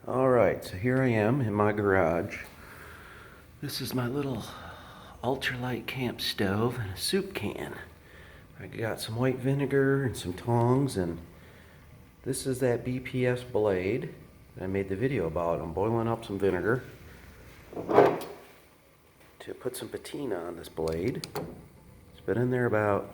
Alright, so here I am in my garage. This is my little ultralight camp stove and a soup can. I got some white vinegar and some tongs, and this is that BPS blade that I made the video about. I'm boiling up some vinegar to put some patina on this blade. It's been in there about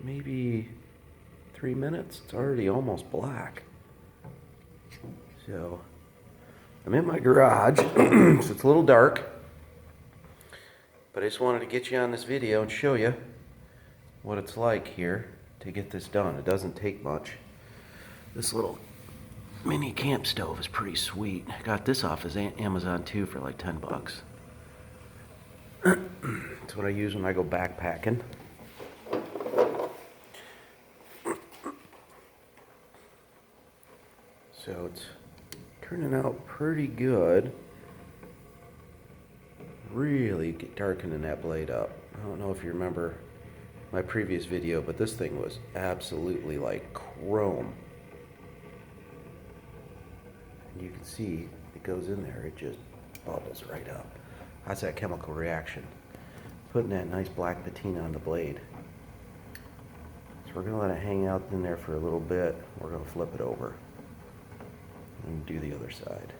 maybe 3 minutes. It's already almost black. So I'm in my garage, so it's a little dark, but I just wanted to get you on this video and show you what it's like here to get this done. It doesn't take much. This little mini camp stove is pretty sweet. I got this off of Amazon too for like 10 bucks. It's what I use when I go backpacking. So it's turning out pretty good. Really darkening that blade up. I don't know if you remember my previous video, but this thing was absolutely like chrome. And you can see it goes in there, it just bubbles right up. That's that chemical reaction. Putting that nice black patina on the blade. So we're gonna let it hang out in there for a little bit. We're gonna flip it over and do the other side.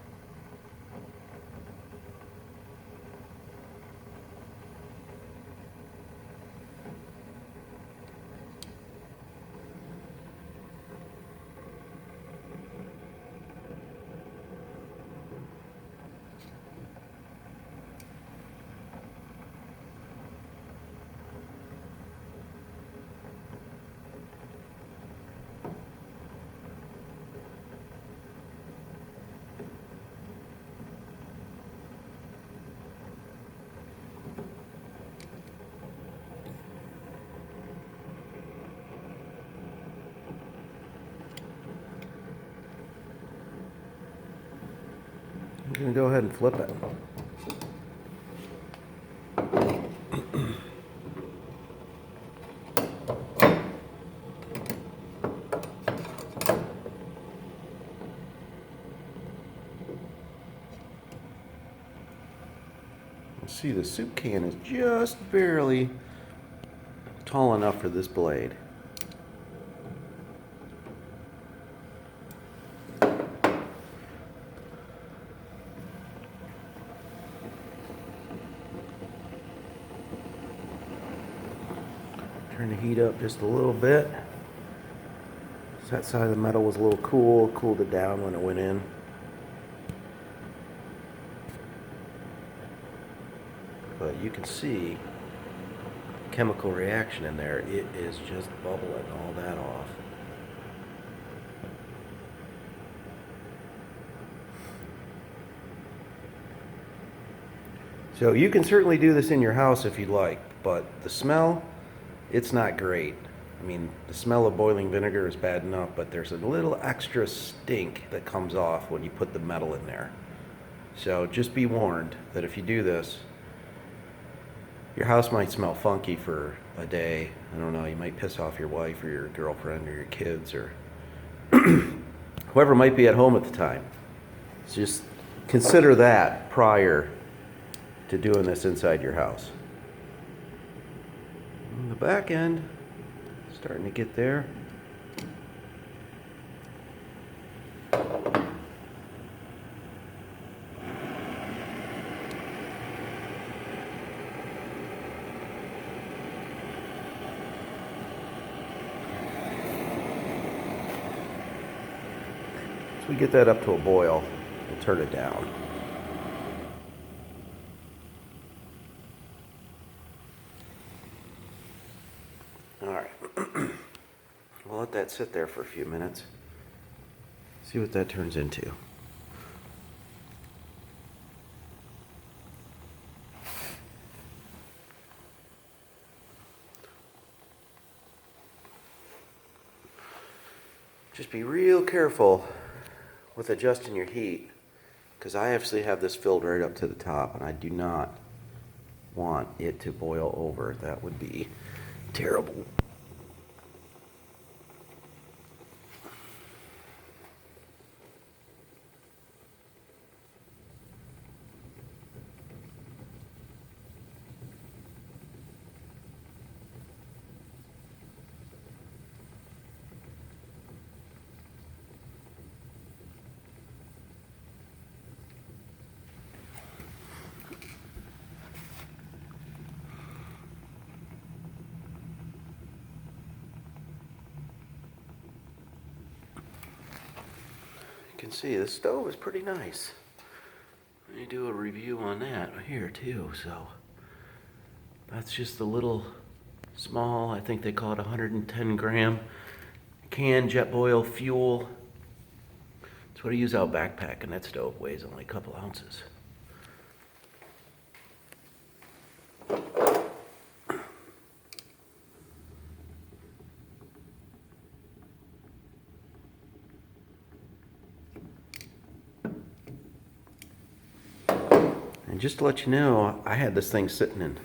I'm going to go ahead and flip it. See, the soup can is just barely tall enough for this blade. Turn the heat up just a little bit. So that side of the metal was a little cool, cooled it down when it went in. But you can see chemical reaction in there. It is just bubbling all that off. So you can certainly do this in your house if you'd like, but the smell, it's not great. I mean, the smell of boiling vinegar is bad enough, but there's a little extra stink that comes off when you put the metal in there. So just be warned that if you do this, your house might smell funky for a day. I don't know, you might piss off your wife or your girlfriend or your kids or whoever might be at home at the time. So just consider that prior to doing this inside your house. On the back end, starting to get there. We get that up to a boil and turn it down. All right, we'll let that sit there for a few minutes. See what that turns into. Just be real careful with adjusting your heat, because I actually have this filled right up to the top, and I do not want it to boil over. That would be terrible. can see the stove is pretty nice. Let me do a review on that here too. So that's just a little small, I think they call it 110 gram can Jetboil fuel. That's what I use out backpacking. That stove weighs only a couple ounces. And just to let you know, I had this thing sitting in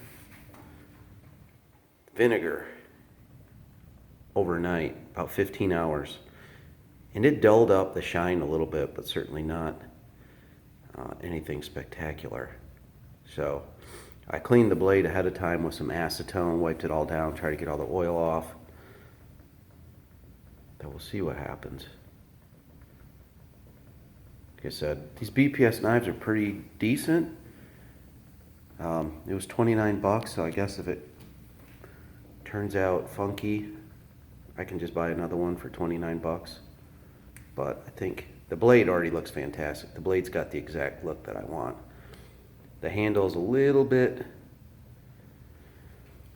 vinegar overnight, about 15 hours. And it dulled up the shine a little bit, but certainly not anything spectacular. So I cleaned the blade ahead of time with some acetone, wiped it all down, tried to get all the oil off. Then we'll see what happens. Like I said, these BPS knives are pretty decent. It was 29 bucks, so I guess if it turns out funky, I can just buy another one for 29 bucks. But I think the blade already looks fantastic. The blade's got the exact look that I want. The handle's a little bit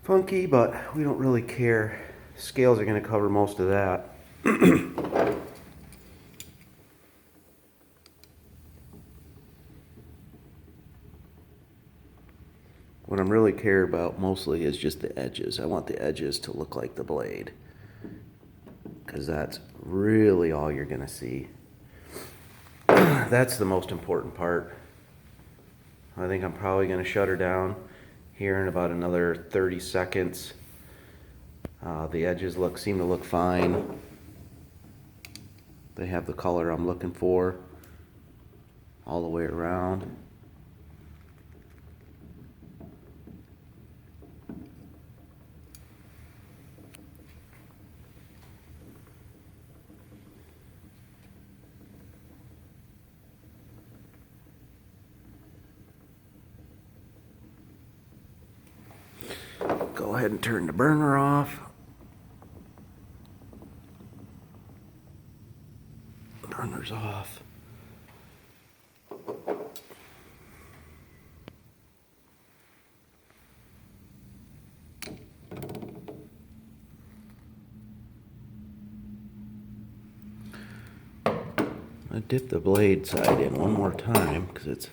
funky, but we don't really care. Scales are going to cover most of that. What I'm really care about mostly is just the edges. I want the edges to look like the blade, because that's really all you're going to see. That's the most important part. I think I'm probably going to shut her down here in about another 30 seconds. The edges seem to look fine. They have the color I'm looking for all the way around. Go ahead and turn the burner off. Burner's off. I dip the blade side in one more time because it's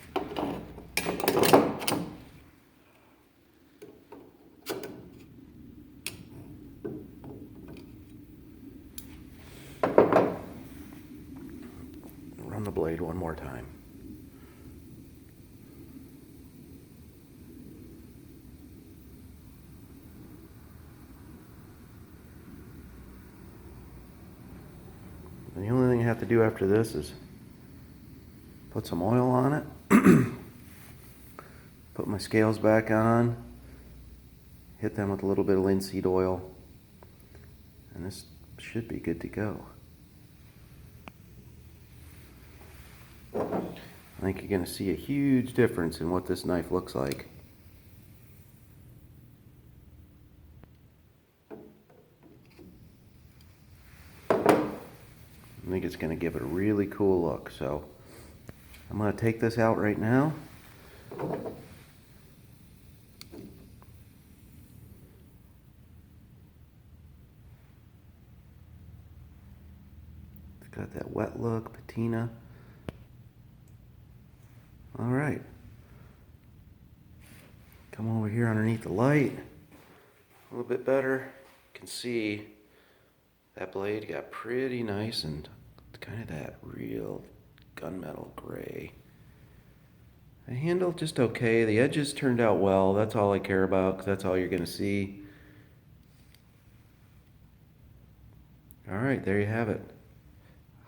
run the blade one more time. And the only thing I have to do after this is put some oil on it, put my scales back on, hit them with a little bit of linseed oil, and this should be good to go. I think you're going to see a huge difference in what this knife looks like. I think it's going to give it a really cool look. So I'm going to take this out right now. It's got that wet look, patina. All right. Come over here underneath the light. A little bit better. You can see that blade got pretty nice and kind of that real gunmetal gray. The handle just okay. The edges turned out well. That's all I care about, because that's all you're going to see. All right, there you have it.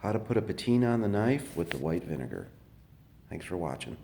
How to put a patina on the knife with the white vinegar. Thanks for watching.